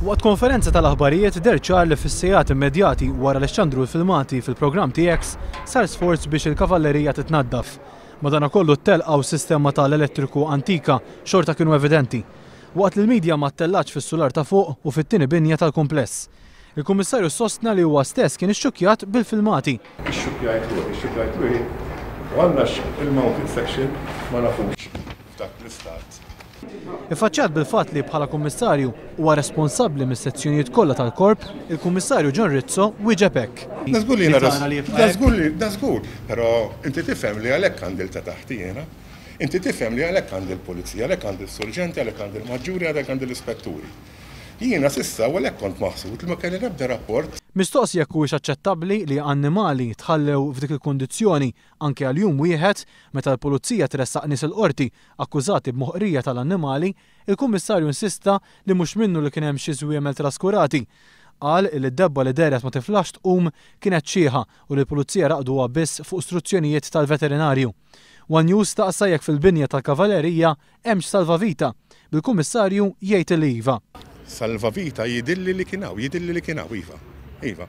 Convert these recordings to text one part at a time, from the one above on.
Waqt konferenza tal-aħbarijiet der ċar li fis-sigħat immedjati wara li xxandru l-filmati fil-programm TX sar sforz biex il-kavallerija titnaddaf. Madankollu ttelqgħu sistema tal-elettriku antika xorta kienu evidenti. Waqt li l-midja ma ttellax fis-sular ta' fuq u fit-tieni binja tal-kumpless. Il-Kummissarju sostna li huwa stess kien ixxukkjat bil-filmati. Ixxukkjajt u għandna il-mounted section ma nafux f'dak l-istat. Iffaċċjat bil-fatt li bħala kummissarju huwa responsabbli mis-sezzjonijiet kollha tal-korp, il-Kummissarju John Rizzo wieġeb hekk. Dażgur, però inti tifhem li għalhekk għandi ta' taħtijena, inti tifhem li għalhekk għandi l-pulizija, għalhekk għandi l-surġenti, għalhekk għandi l-maġġuri, għalhekk għandi l-ispetturi. Jiena s'issa u għalhekk kont maħsud li ma kelli nebda rapport. Mistoqsi jekk huwiex aċċettabbli li annimali tħallew f'dik il-kundizzjoni anke għal jum wieħed meta l-pulizija tressaq nies il-qorti akkużati b'moħqrija tal-annimali, il-Kummissarju insista li mhux minnu li kien hemm xi żwiemel traskurati. Qal li d-debba li deret ma tiflax tqum kienet xieħa u li l-pulizija raqduha biss fuq istruzzjonijiet tal-veterinarju. One News staqsa jekk fil-binja tal-kavallerija hemmx salvavita. Bil-Kummissarju jgħid li iva. Salvavita jidilli li kienaw iva.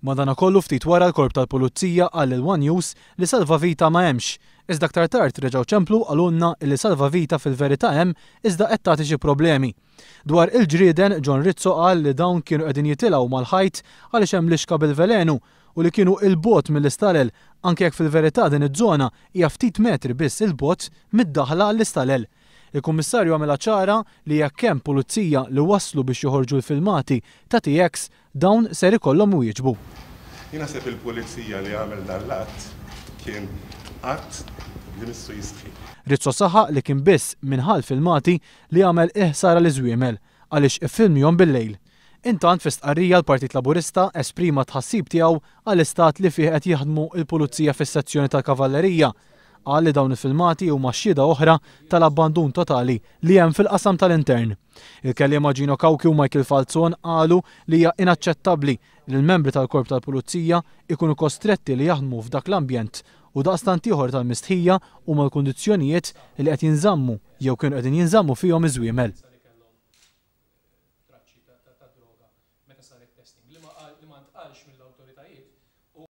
Madankollu ftit wara l-korp tal-pulizija qal il-One News li salvavita ma hemmx. Iżda aktar tard reġgħu ċemplu għalunna li salvavita fil-verità hemm iżda qed tagħti xi problemi. Dwar il-ġrieden John Rizzo qal li dawn kienu qegħdin jitilgħu mal-ħajt għaliex hemm lixka bil-velenu u li kienu il-bot mill-istalel anke jekk fil-verità din iż-żona hija ftit metri biss il-bot mid-daħla għall-istalel. Il-Kummissarju għamela ċara li jekk hemm pulizija li waslu biex joħorġu l-filmati ta' TX dawn ser ikollhom wieġbu. Jien naħseb il-pulizija li għamel dan l-att kien qatt li missu jistħi. Rizzo saħaq li kien biss minħal filmati li għamel iħsara li żwiemel għaliex iffilmihom bil-lejl. Intant fi stqarrija l-Partit Laburista esprima tħassib tiegħu għall-istat li fih qed jaħdmu l-pulizija fis-sezzjoni tal-kavallerija. Qal li dawn il-filmati huma xhieda oħra tal-abbandun totali li hemm fil-qasam tal-intern. Il-kelliema Gino Kawki u Michael Falzon qalu li hija inaċċettabbli li l-membri tal-korp tal-pulizija ikunu kostretti li jaħdmu f'dak l-ambjent u daqstant ieħor tal-mistħija huma l-kundizzjonijiet li qed jinżammu jew kienu qegħdin jinżammu fihom iż-żwiemel.